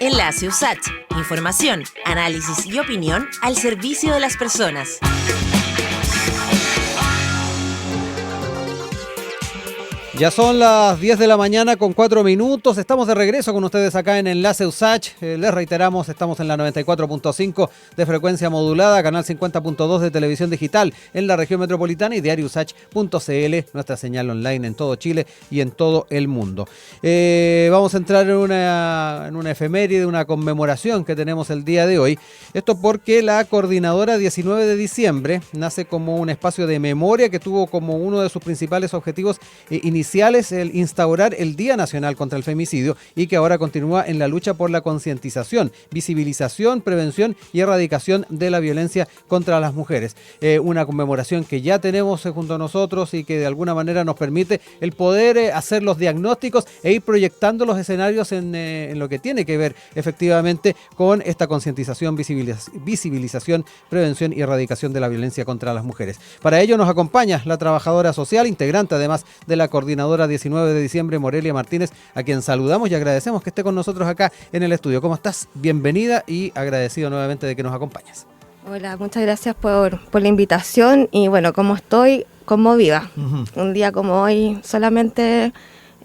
Enlace USACH. Información, análisis y opinión al servicio de las personas. Ya son las 10 de la mañana con 4 minutos. Estamos de regreso con ustedes acá en Enlace USACH. Les reiteramos, estamos en la 94.5 de frecuencia modulada, canal 50.2 de televisión digital en la región metropolitana y diariousach.cl, nuestra señal online en todo Chile y en todo el mundo. Vamos a entrar en una efeméride, una conmemoración que tenemos el día de hoy. Esto porque la coordinadora 19 de diciembre nace como un espacio de memoria que tuvo como uno de sus principales objetivos iniciales el instaurar el Día Nacional contra el Femicidio y que ahora continúa en la lucha por la concientización, visibilización, prevención y erradicación de la violencia contra las mujeres. Una conmemoración que ya tenemos junto a nosotros y que de alguna manera nos permite el poder hacer los diagnósticos e ir proyectando los escenarios en lo que tiene que ver efectivamente con esta concientización, visibilización, prevención y erradicación de la violencia contra las mujeres. Para ello nos acompaña la trabajadora social, integrante además de la coordinadora 19 de diciembre, Morelia Martínez, a quien saludamos y agradecemos que esté con nosotros acá en el estudio. ¿Cómo estás? Bienvenida y agradecido nuevamente de que nos acompañes. Hola, muchas gracias por la invitación y bueno, como estoy conmovida. Un día como hoy solamente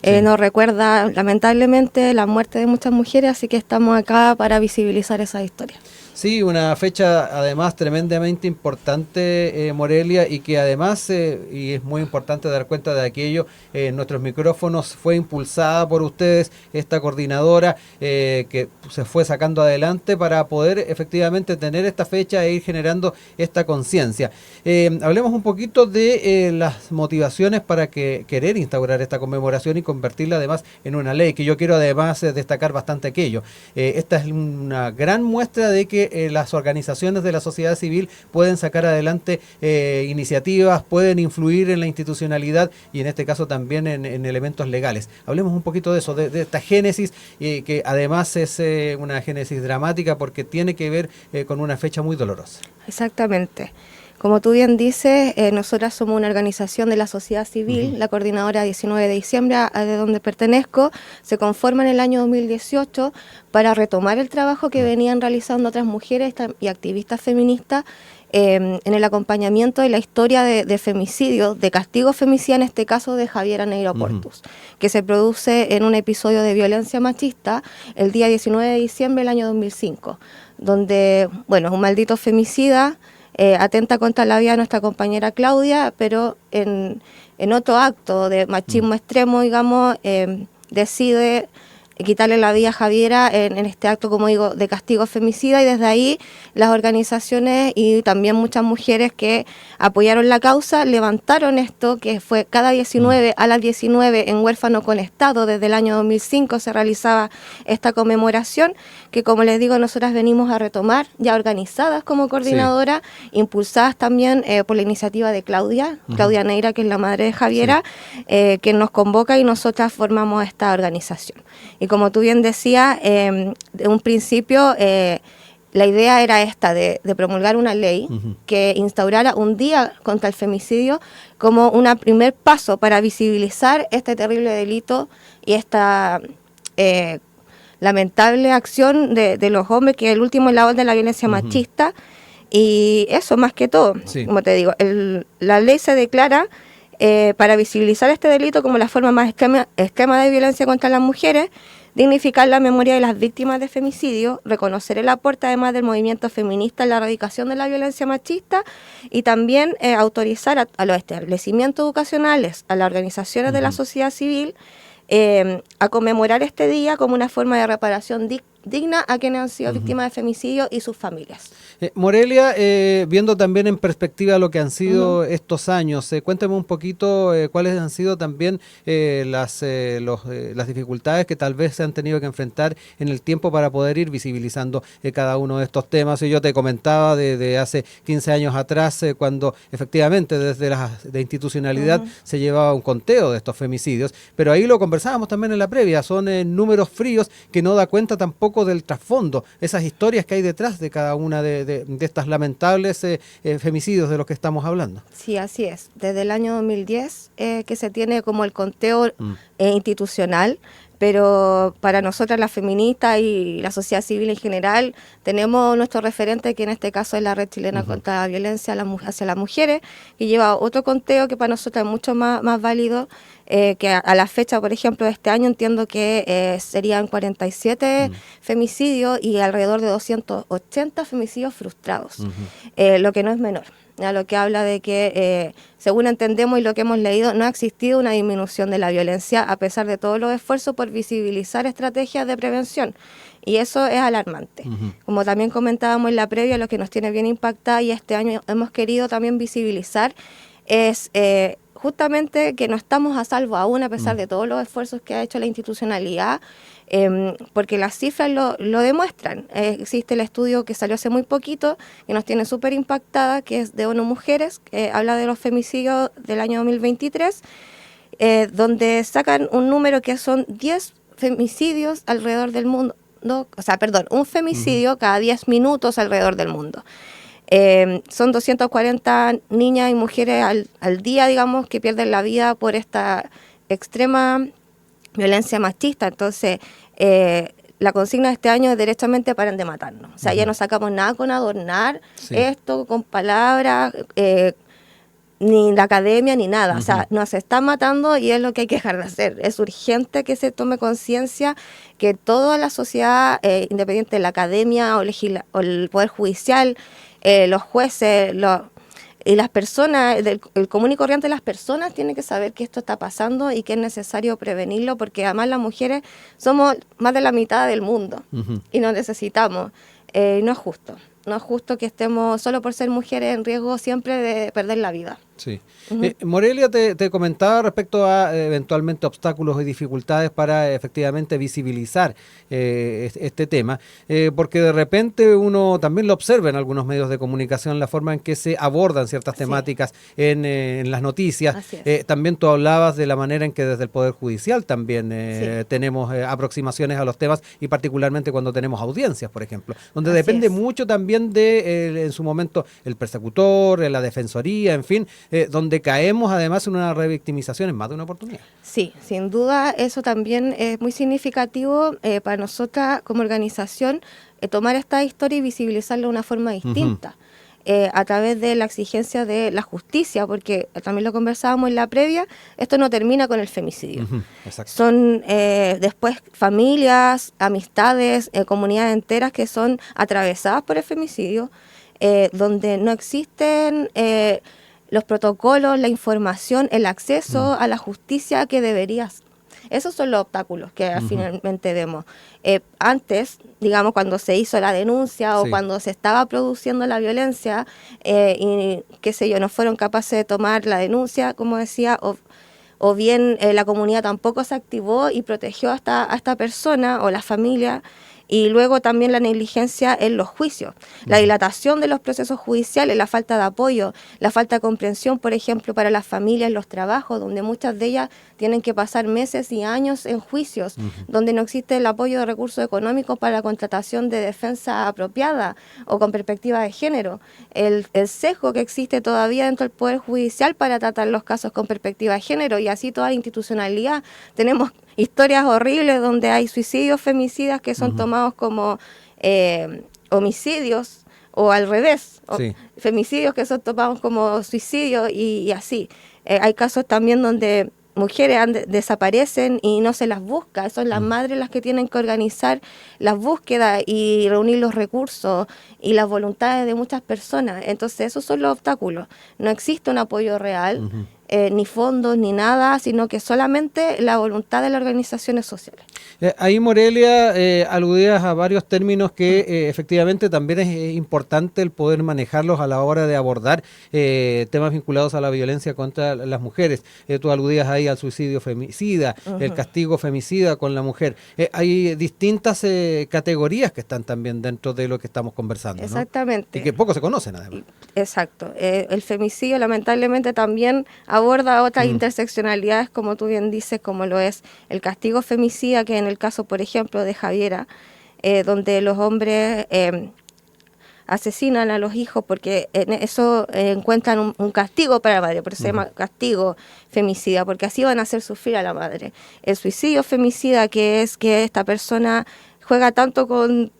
nos recuerda lamentablemente la muerte de muchas mujeres, así que estamos acá para visibilizar esa historia. Sí, una fecha además tremendamente importante, Morelia, y que además, y es muy importante dar cuenta de aquello, en nuestros micrófonos fue impulsada por ustedes, esta coordinadora que se fue sacando adelante para poder efectivamente tener esta fecha e ir generando esta conciencia. Hablemos un poquito de las motivaciones para querer instaurar esta conmemoración y convertirla además en una ley, que yo quiero además destacar bastante aquello. Esta es una gran muestra de que las organizaciones de la sociedad civil pueden sacar adelante iniciativas, pueden influir en la institucionalidad y en este caso también en elementos legales. Hablemos un poquito de eso, de esta génesis, que además es una génesis dramática porque tiene que ver con una fecha muy dolorosa. Exactamente. Como tú bien dices, nosotras somos una organización de la sociedad civil, la coordinadora 19 de diciembre, de donde pertenezco, se conforma en el año 2018 para retomar el trabajo que venían realizando otras mujeres y activistas feministas en el acompañamiento de la historia de femicidio, de castigo femicida, en este caso de Javiera Neira Portus, que se produce en un episodio de violencia machista el día 19 de diciembre del año 2005, donde, bueno, un maldito femicida atenta contra la vida de nuestra compañera Claudia, pero en otro acto de machismo extremo, digamos, decide quitarle la vida a Javiera en este acto, como digo, de castigo femicida, y desde ahí las organizaciones y también muchas mujeres que apoyaron la causa levantaron esto, que fue cada 19 a las 19 en Huérfano con Estado. Desde el año 2005 se realizaba esta conmemoración que, como les digo, nosotras venimos a retomar, ya organizadas como coordinadora, impulsadas también por la iniciativa de Claudia Neira, que es la madre de Javiera, que nos convoca y nosotras formamos esta organización. Y como tú bien decías, de un principio la idea era esta, de promulgar una ley que instaurara un día contra el femicidio como un primer paso para visibilizar este terrible delito y esta lamentable acción de los hombres, que es el último eslabón de la violencia machista. Y eso más que todo, como te digo, la ley se declara para visibilizar este delito como la forma más extrema de violencia contra las mujeres, dignificar la memoria de las víctimas de femicidio, reconocer el aporte además del movimiento feminista en la erradicación de la violencia machista y también autorizar a los establecimientos educacionales, a las organizaciones de la sociedad civil, a conmemorar este día como una forma de reparación digna a quienes han sido víctimas de femicidio y sus familias. Morelia, viendo también en perspectiva lo que han sido estos años, cuéntame un poquito cuáles han sido también las dificultades que tal vez se han tenido que enfrentar en el tiempo para poder ir visibilizando cada uno de estos temas. Y yo te comentaba de hace 15 años atrás, cuando efectivamente desde la institucionalidad se llevaba un conteo de estos femicidios, pero ahí lo conversábamos también en la previa, son números fríos que no da cuenta tampoco del trasfondo, esas historias que hay detrás de cada una de estas lamentables femicidios de los que estamos hablando. Sí, así es. Desde el año 2010 que se tiene como el conteo institucional, pero para nosotras las feministas y la sociedad civil en general tenemos nuestro referente, que en este caso es la Red Chilena contra la Violencia hacia las Mujeres, que lleva otro conteo que para nosotras es mucho más válido, que a la fecha, por ejemplo, de este año entiendo que serían 47 femicidios y alrededor de 280 femicidios frustrados, lo que no es menor. A lo que habla de que, según entendemos y lo que hemos leído, no ha existido una disminución de la violencia a pesar de todos los esfuerzos por visibilizar estrategias de prevención. Y eso es alarmante. Como también comentábamos en la previa, lo que nos tiene bien impactada y este año hemos querido también visibilizar es justamente que no estamos a salvo aún a pesar de todos los esfuerzos que ha hecho la institucionalidad, porque las cifras lo demuestran. Existe el estudio que salió hace muy poquito, que nos tiene súper impactada, que es de ONU Mujeres, que habla de los femicidios del año 2023, donde sacan un número que son 10 femicidios alrededor del mundo, un femicidio cada 10 minutos alrededor del mundo. Son 240 niñas y mujeres al día, digamos, que pierden la vida por esta extrema violencia machista. Entonces, la consigna de este año es derechamente paren de matarnos. O sea, ya no sacamos nada con adornar esto, con palabras, ni la academia, ni nada. O sea, nos están matando y es lo que hay que dejar de hacer. Es urgente que se tome conciencia que toda la sociedad, independiente de la academia o el Poder Judicial, los jueces, y las personas, el común y corriente de las personas tiene que saber que esto está pasando y que es necesario prevenirlo, porque además las mujeres somos más de la mitad del mundo y nos necesitamos. No es justo. No es justo que estemos, solo por ser mujeres, en riesgo siempre de perder la vida. Sí. Morelia te comentaba respecto a eventualmente obstáculos y dificultades para efectivamente visibilizar este tema, porque de repente uno también lo observa en algunos medios de comunicación, la forma en que se abordan ciertas temáticas en las noticias. También tú hablabas de la manera en que desde el Poder Judicial también tenemos aproximaciones a los temas, y particularmente cuando tenemos audiencias, por ejemplo, donde depende mucho también de, en su momento, el persecutor, la defensoría, en fin, donde caemos además en una revictimización en más de una oportunidad. Sí, sin duda eso también es muy significativo para nosotras como organización, tomar esta historia y visibilizarla de una forma distinta. A través de la exigencia de la justicia, porque también lo conversábamos en la previa, esto no termina con el femicidio. Son después familias, amistades, comunidades enteras que son atravesadas por el femicidio, donde no existen los protocolos, la información, el acceso a la justicia que deberías. Esos son los obstáculos que finalmente vemos. Antes, digamos, cuando se hizo la denuncia o cuando se estaba produciendo la violencia y, qué sé yo, no fueron capaces de tomar la denuncia, como decía, o bien la comunidad tampoco se activó y protegió a esta persona o la familia. Y luego también la negligencia en los juicios, la dilatación de los procesos judiciales, la falta de apoyo, la falta de comprensión, por ejemplo, para las familias en los trabajos, donde muchas de ellas tienen que pasar meses y años en juicios, donde no existe el apoyo de recursos económicos para la contratación de defensa apropiada o con perspectiva de género, el sesgo que existe todavía dentro del Poder Judicial para tratar los casos con perspectiva de género, y así toda la institucionalidad. Tenemos historias horribles donde hay suicidios femicidas que son tomados como homicidios, o al revés, femicidios que son tomados como suicidios y así. Hay casos también donde mujeres desaparecen y no se las busca. Son las madres las que tienen que organizar las búsquedas y reunir los recursos y las voluntades de muchas personas. Entonces esos son los obstáculos. No existe un apoyo real, ni fondos, ni nada, sino que solamente la voluntad de las organizaciones sociales. Ahí, Morelia, aludías a varios términos que efectivamente también es importante el poder manejarlos a la hora de abordar temas vinculados a la violencia contra las mujeres. Tú aludías ahí al suicidio femicida, el castigo femicida con la mujer. Hay distintas categorías que están también dentro de lo que estamos conversando, ¿no? Exactamente. Y que poco se conocen, además. Exacto. El femicidio lamentablemente también aborda otras interseccionalidades, como tú bien dices, como lo es el castigo femicida, que en el caso, por ejemplo, de Javiera, donde los hombres asesinan a los hijos porque en eso encuentran un castigo para la madre, por eso se llama castigo femicida, porque así van a hacer sufrir a la madre. El suicidio femicida, que es que esta persona juega tanto con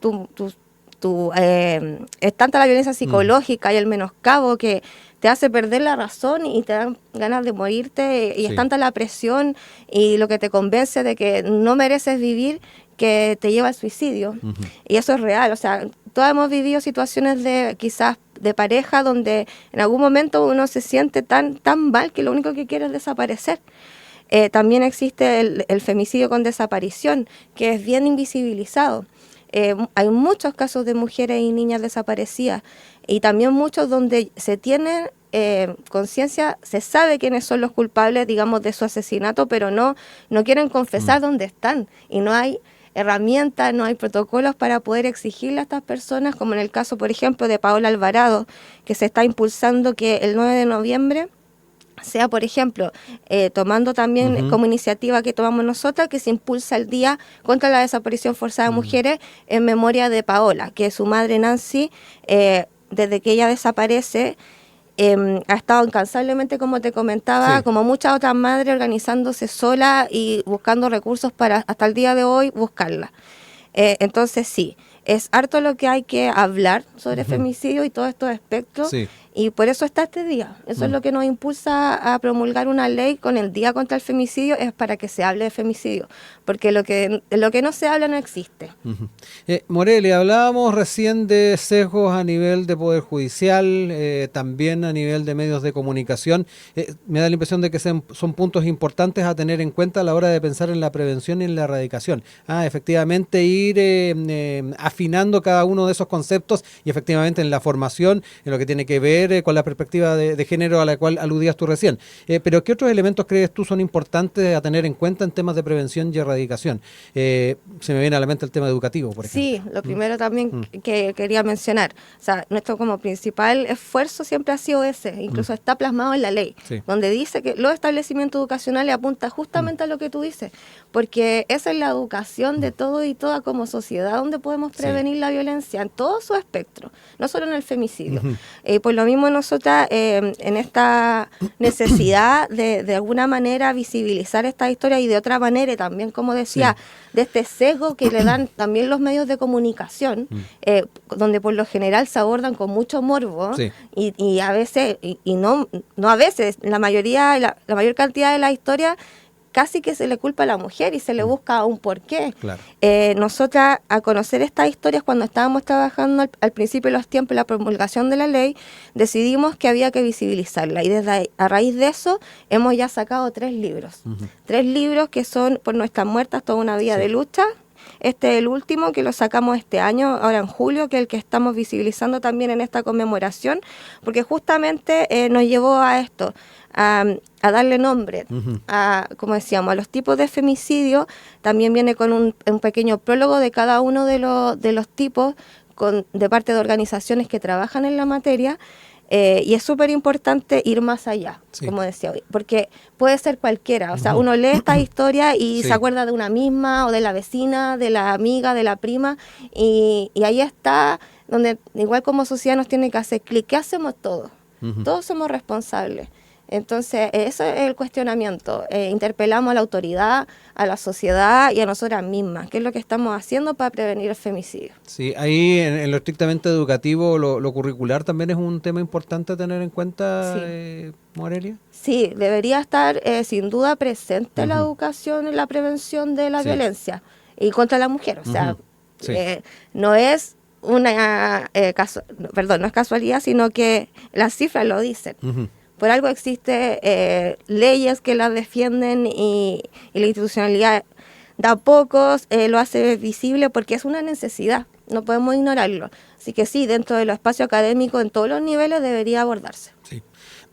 es tanta la violencia psicológica y el menoscabo que te hace perder la razón y te dan ganas de morirte, y es tanta la presión y lo que te convence de que no mereces vivir, que te lleva al suicidio. Y eso es real, o sea, todos hemos vivido situaciones de quizás de pareja donde en algún momento uno se siente tan mal que lo único que quiere es desaparecer. También existe el femicidio con desaparición, que es bien invisibilizado. Hay muchos casos de mujeres y niñas desaparecidas, y también muchos donde se tiene conciencia, se sabe quiénes son los culpables, digamos, de su asesinato, pero no quieren confesar dónde están, y no hay herramientas, no hay protocolos para poder exigirle a estas personas, como en el caso, por ejemplo, de Paola Alvarado, que se está impulsando que el 9 de noviembre sea, por ejemplo, tomando también como iniciativa que tomamos nosotras, que se impulsa el Día contra la Desaparición Forzada de Mujeres en memoria de Paola, que su madre Nancy, desde que ella desaparece, ha estado incansablemente, como te comentaba, como muchas otras madres, organizándose sola y buscando recursos para hasta el día de hoy buscarla. Entonces sí, es harto lo que hay que hablar sobre femicidio y todos estos aspectos, y por eso está este día. Eso es lo que nos impulsa a promulgar una ley con el Día contra el Femicidio, es para que se hable de femicidio, porque lo que no se habla no existe. Morelia, hablábamos recién de sesgos a nivel de Poder Judicial, también a nivel de medios de comunicación. Me da la impresión de que son puntos importantes a tener en cuenta a la hora de pensar en la prevención y en la erradicación. Efectivamente, ir afinando cada uno de esos conceptos, y efectivamente en la formación, en lo que tiene que ver con la perspectiva de género a la cual aludías tú recién. Pero ¿qué otros elementos crees tú son importantes a tener en cuenta en temas de prevención y erradicación? Se me viene a la mente el tema educativo, por ejemplo. Sí, lo primero también que quería mencionar, o sea, nuestro como principal esfuerzo siempre ha sido ese, incluso está plasmado en la ley, donde dice que los establecimientos educacionales apuntan justamente a lo que tú dices, porque esa es la educación de todo y toda como sociedad, donde podemos prevenir la violencia en todo su espectro, no solo en el femicidio. Por lo mismo nosotras, en esta necesidad de alguna manera visibilizar esta historia, y de otra manera también, como decía, de este sesgo que le dan también los medios de comunicación, donde por lo general se abordan con mucho morbo, y a veces, y no a veces, la mayor cantidad de la historia casi que se le culpa a la mujer y se le busca un porqué. Claro. Nosotras, a conocer estas historias, cuando estábamos trabajando al principio de los tiempos, la promulgación de la ley, decidimos que había que visibilizarla, y a raíz de eso hemos ya sacado 3 libros. 3 libros que son Por Nuestras Muertas, toda una vida de lucha. Este es el último, que lo sacamos este año, ahora en julio, que es el que estamos visibilizando también en esta conmemoración, porque justamente nos llevó a esto, a darle nombre, como decíamos, a los tipos de femicidio. También viene con un pequeño prólogo de cada uno de los tipos, de parte de organizaciones que trabajan en la materia. Y es súper importante ir más allá, como decía hoy, porque puede ser cualquiera, o sea, uno lee esta historia y se acuerda de una misma, o de la vecina, de la amiga, de la prima, y ahí está donde igual como sociedad nos tiene que hacer clic. ¿Qué hacemos todos? Todos somos responsables. Entonces, eso es el cuestionamiento. Interpelamos a la autoridad, a la sociedad y a nosotras mismas. ¿Qué es lo que estamos haciendo para prevenir el femicidio? Sí, ahí en lo estrictamente educativo, lo curricular también es un tema importante a tener en cuenta, Morelia. Sí, debería estar sin duda presente la educación en la prevención de la violencia y contra la mujer. O sea, no es no es casualidad, sino que las cifras lo dicen. Por algo existe leyes que las defienden, y la institucionalidad da pocos, lo hace visible porque es una necesidad, no podemos ignorarlo. Así que sí, dentro de los espacios académicos en todos los niveles debería abordarse.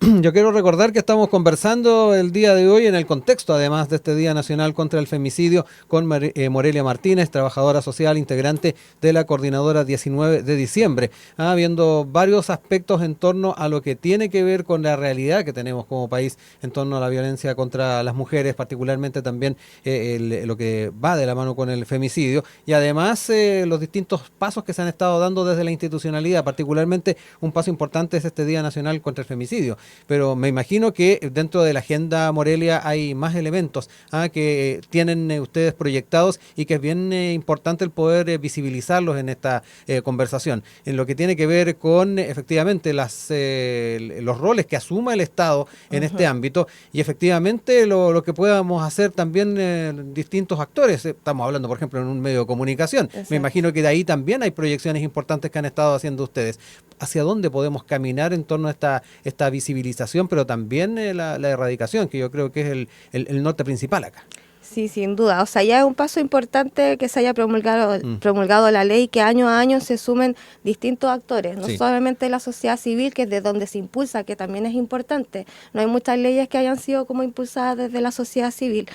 Yo quiero recordar que estamos conversando el día de hoy en el contexto, además de este Día Nacional contra el Femicidio, con Morelia Martínez, trabajadora social, integrante de la Coordinadora 19 de diciembre, viendo varios aspectos en torno a lo que tiene que ver con la realidad que tenemos como país en torno a la violencia contra las mujeres, particularmente también lo que va de la mano con el femicidio, y además los distintos pasos que se han estado dando desde la institucionalidad, particularmente un paso importante es este Día Nacional contra el Femicidio. Pero me imagino que dentro de la agenda Morelia hay más elementos que tienen ustedes proyectados y que es bien importante el poder visibilizarlos en esta conversación. En lo que tiene que ver con efectivamente los roles que asuma el Estado en este ámbito y efectivamente lo que podamos hacer también distintos actores. Estamos hablando, por ejemplo, en un medio de comunicación. Exacto. Me imagino que de ahí también hay proyecciones importantes que han estado haciendo ustedes. ¿Hacia dónde podemos caminar en torno a esta visibilización, pero también la erradicación, que yo creo que es el norte principal acá? Sí, sin duda. O sea, ya es un paso importante que se haya promulgado la ley, que año a año se sumen distintos actores, no solamente la sociedad civil, que es de donde se impulsa, que también es importante. No hay muchas leyes que hayan sido como impulsadas desde la sociedad civil.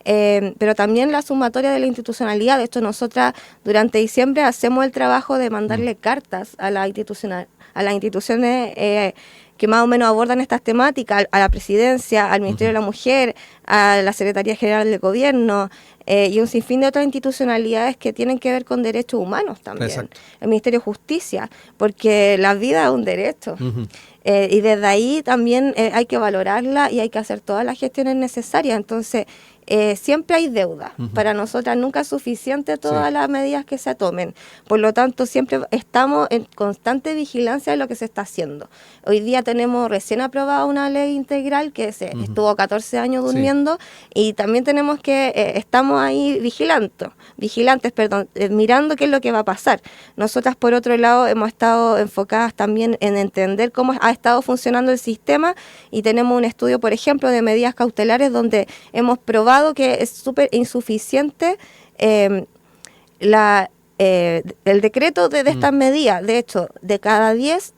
Pero también la sumatoria de la institucionalidad. De hecho, nosotras durante diciembre hacemos el trabajo de mandarle cartas a las instituciones que más o menos abordan estas temáticas, a la Presidencia, al Ministerio de la Mujer, a la Secretaría General del Gobierno y un sinfín de otras institucionalidades que tienen que ver con derechos humanos también. Exacto. El Ministerio de Justicia, porque la vida es un derecho. Y desde ahí también hay que valorarla y hay que hacer todas las gestiones necesarias. Entonces, siempre hay deuda. Para nosotras nunca es suficiente todas las medidas que se tomen. Por lo tanto, siempre estamos en constante vigilancia de lo que se está haciendo. Hoy día tenemos recién aprobada una ley integral que estuvo 14 años durmiendo y también tenemos que, estamos ahí vigilantes, mirando qué es lo que va a pasar. Nosotras, por otro lado, hemos estado enfocadas también en entender cómo ha estado funcionando el sistema y tenemos un estudio, por ejemplo, de medidas cautelares donde hemos probado que es súper insuficiente el decreto de estas medidas. De hecho, de cada 10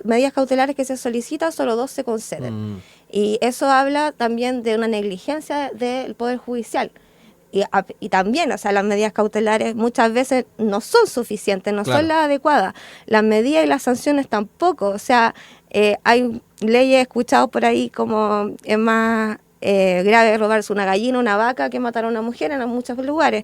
medidas cautelares que se solicitan, solo 2 se conceden. Y eso habla también de una negligencia del Poder Judicial. Y también, o sea, las medidas cautelares muchas veces no son suficientes, no son las adecuadas. Las medidas y las sanciones tampoco. O sea, hay leyes escuchadas por ahí como es más grave robarse una gallina, una vaca, que matar a una mujer en muchos lugares.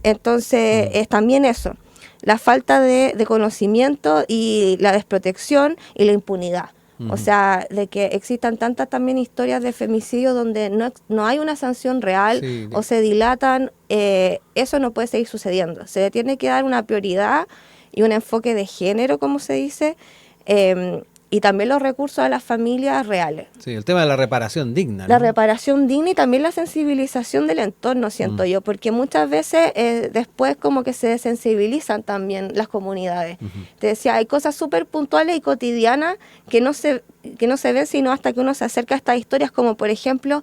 Entonces, es también eso, la falta de conocimiento y la desprotección y la impunidad. O sea, de que existan tantas también historias de femicidio donde no hay una sanción real o se dilatan, eso no puede seguir sucediendo. Se le tiene que dar una prioridad y un enfoque de género, como se dice, y también los recursos a las familias reales. Sí, el tema de la reparación digna, ¿no? La reparación digna y también la sensibilización del entorno, siento yo, porque muchas veces después como que se desensibilizan también las comunidades. Te decía, hay cosas súper puntuales y cotidianas que no se ven sino hasta que uno se acerca a estas historias, como por ejemplo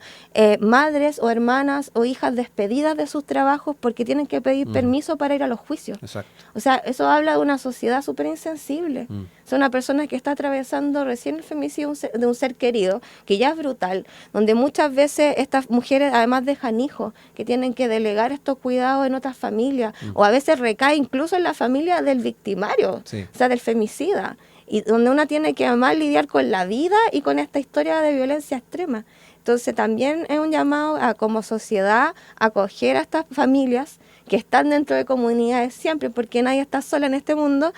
madres o hermanas o hijas despedidas de sus trabajos porque tienen que pedir permiso para ir a los juicios. Exacto. O sea, eso habla de una sociedad súper insensible. Es una persona que está atravesando recién el femicidio de un ser querido, que ya es brutal, donde muchas veces estas mujeres además dejan hijos que tienen que delegar estos cuidados en otras familias, o a veces recae incluso en la familia del victimario, o sea, del femicida, y donde una tiene que además lidiar con la vida y con esta historia de violencia extrema. Entonces también es un llamado a, como sociedad, acoger a estas familias que están dentro de comunidades siempre, porque nadie está sola en este mundo,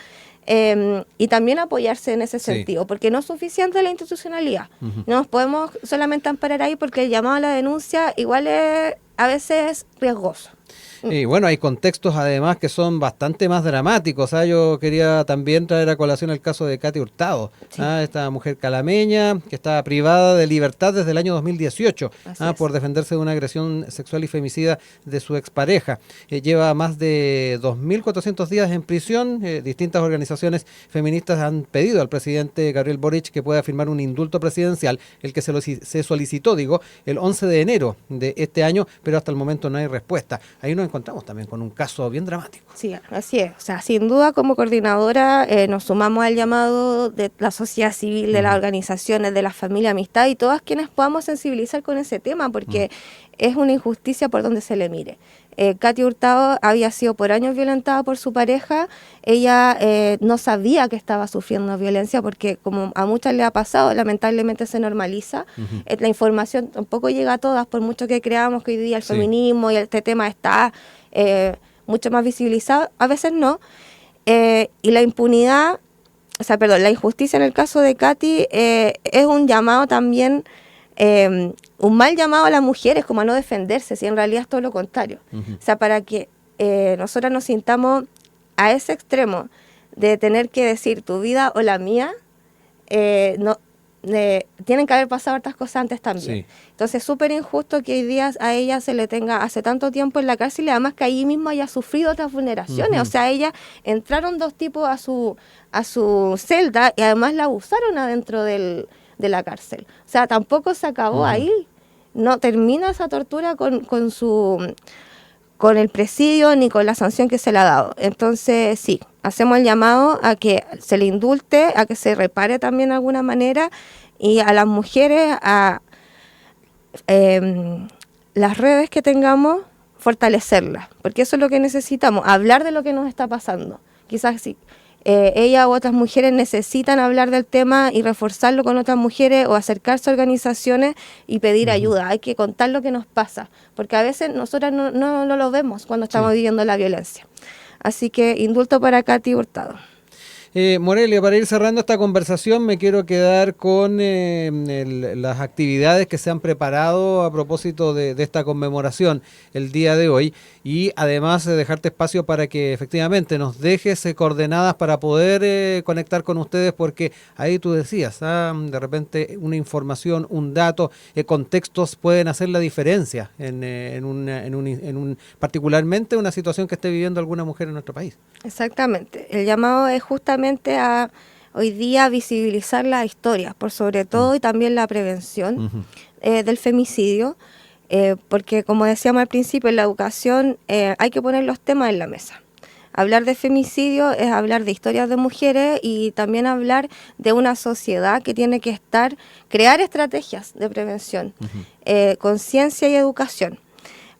y también apoyarse en ese sentido, porque no es suficiente la institucionalidad. No nos podemos solamente amparar ahí, porque el llamado a la denuncia igual es a veces riesgoso. Y bueno, hay contextos además que son bastante más dramáticos. Yo quería también traer a colación el caso de Katy Hurtado, esta mujer calameña que está privada de libertad desde el año 2018 por defenderse de una agresión sexual y femicida de su expareja. Lleva más de 2.400 días en prisión. Distintas organizaciones feministas han pedido al presidente Gabriel Boric que pueda firmar un indulto presidencial, el que se solicitó, el 11 de enero de este año, pero hasta el momento no hay respuesta. Ahí nos encontramos también con un caso bien dramático. Sí, así es. O sea, sin duda como coordinadora nos sumamos al llamado de la sociedad civil, de las organizaciones, de la familia, amistad y todas quienes podamos sensibilizar con ese tema, porque es una injusticia por donde se le mire. Katy Hurtado había sido por años violentada por su pareja. Ella no sabía que estaba sufriendo violencia porque como a muchas le ha pasado, lamentablemente se normaliza. La información tampoco llega a todas, por mucho que creamos que hoy día el feminismo y este tema está mucho más visibilizado, a veces no. Y la impunidad, o sea, perdón, la injusticia en el caso de Katy es un llamado también, un mal llamado a las mujeres, como a no defenderse, si en realidad es todo lo contrario. O sea, para que nosotras nos sintamos a ese extremo de tener que decir tu vida o la mía, tienen que haber pasado hartas cosas antes también. Entonces es súper injusto que hoy día a ella se le tenga hace tanto tiempo en la cárcel y además que allí mismo haya sufrido otras vulneraciones. O sea, ella entraron 2 tipos a su celda y además la abusaron adentro de la cárcel. O sea, tampoco se acabó ahí. No termina esa tortura con el presidio ni con la sanción que se le ha dado. Entonces, sí, hacemos el llamado a que se le indulte, a que se repare también de alguna manera y a las mujeres, a las redes que tengamos, fortalecerlas, porque eso es lo que necesitamos, hablar de lo que nos está pasando. Quizás sí. Ella u otras mujeres necesitan hablar del tema y reforzarlo con otras mujeres o acercarse a organizaciones y pedir ayuda. Hay que contar lo que nos pasa, porque a veces nosotras no lo vemos cuando estamos viviendo la violencia. Así que indulto para Katy Hurtado. Morelia, para ir cerrando esta conversación me quiero quedar con las actividades que se han preparado a propósito de esta conmemoración el día de hoy y además dejarte espacio para que efectivamente nos dejes coordenadas para poder conectar con ustedes, porque ahí tú decías, de repente una información, un dato, contextos pueden hacer la diferencia en particularmente una situación que esté viviendo alguna mujer en nuestro país. Exactamente. El llamado es justamente a hoy día visibilizar la historia, por sobre todo, y también la prevención del femicidio, porque como decíamos al principio, en la educación hay que poner los temas en la mesa. Hablar de femicidio es hablar de historias de mujeres y también hablar de una sociedad que tiene que crear estrategias de prevención, conciencia y educación.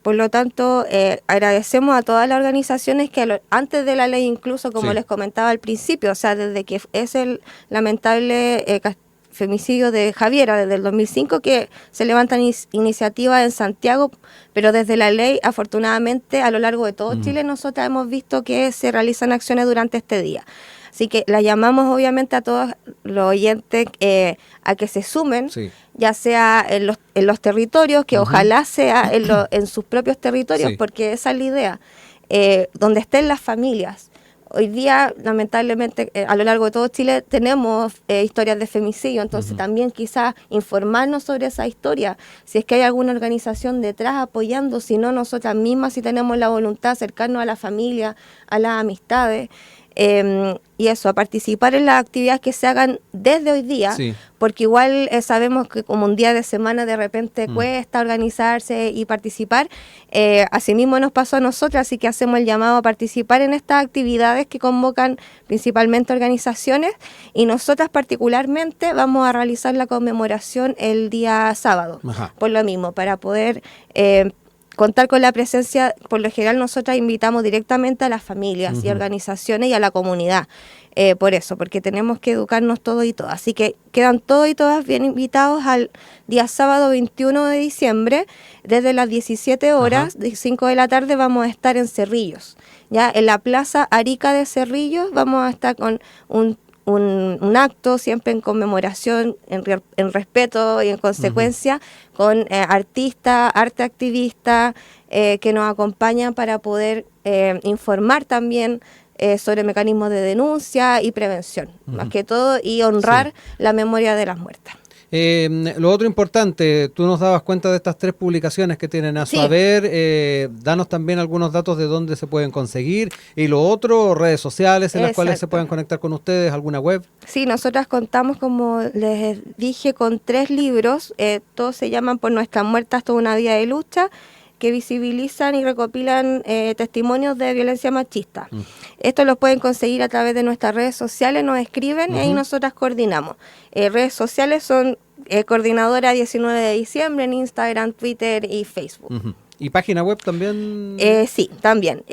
Por lo tanto, agradecemos a todas las organizaciones que antes de la ley, incluso como les comentaba al principio, o sea, desde que es el lamentable femicidio de Javiera, desde el 2005, que se levantan iniciativas en Santiago, pero desde la ley, afortunadamente, a lo largo de todo Chile, nosotros hemos visto que se realizan acciones durante este día. Así que la llamamos obviamente a todos los oyentes a que se sumen, ya sea en los territorios, que ojalá sea en sus propios territorios, porque esa es la idea, donde estén las familias. Hoy día, lamentablemente, a lo largo de todo Chile tenemos historias de femicidio, entonces también quizás informarnos sobre esa historia, si es que hay alguna organización detrás apoyando, si no nosotras mismas, si tenemos la voluntad de acercarnos a la familia, a las amistades. Y eso, a participar en las actividades que se hagan desde hoy día, porque igual sabemos que como un día de semana de repente cuesta organizarse y participar, asimismo nos pasó a nosotras, así que hacemos el llamado a participar en estas actividades que convocan principalmente organizaciones, y nosotras particularmente vamos a realizar la conmemoración el día sábado, por lo mismo, para poder contar con la presencia. Por lo general nosotras invitamos directamente a las familias y organizaciones y a la comunidad, por eso, porque tenemos que educarnos todos y todas. Así que quedan todos y todas bien invitados al día sábado 21 de diciembre, desde las 17 horas, de 5 de la tarde vamos a estar en Cerrillos, ya en la Plaza Arica de Cerrillos. Vamos a estar con un acto siempre en conmemoración, en respeto y en consecuencia, con artistas, arte activistas que nos acompañan para poder informar también sobre mecanismos de denuncia y prevención, más que todo, y honrar la memoria de las muertas. Lo otro importante, tú nos dabas cuenta de estas 3 publicaciones que tienen a su haber, danos también algunos datos de dónde se pueden conseguir, y lo otro, redes sociales en las cuales se pueden conectar con ustedes, alguna web. Sí, nosotras contamos, como les dije, con 3 libros, todos se llaman Por Nuestras Muertas, Toda una Vida de Lucha. que visibilizan y recopilan testimonios de violencia machista. Estos los pueden conseguir a través de nuestras redes sociales, nos escriben y ahí nosotras coordinamos. Redes sociales son Coordinadora 19 de diciembre en Instagram, Twitter y Facebook. ¿Y página web también? Sí, también.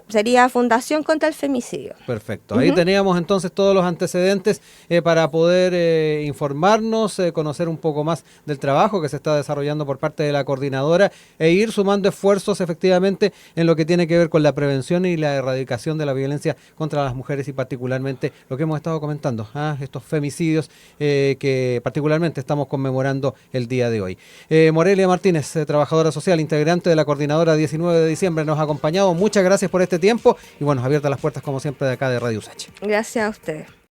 Sería Fundación contra el Femicidio. Perfecto. Ahí teníamos entonces todos los antecedentes para poder informarnos, conocer un poco más del trabajo que se está desarrollando por parte de la coordinadora e ir sumando esfuerzos efectivamente en lo que tiene que ver con la prevención y la erradicación de la violencia contra las mujeres y particularmente lo que hemos estado comentando, estos femicidios que particularmente estamos conmemorando el día de hoy. Morelia Martínez, trabajadora social, integrante de la coordinadora 19 de diciembre, nos ha acompañado. Muchas gracias por este tiempo y bueno, abiertas las puertas como siempre de acá de Radio USACH. Gracias a ustedes.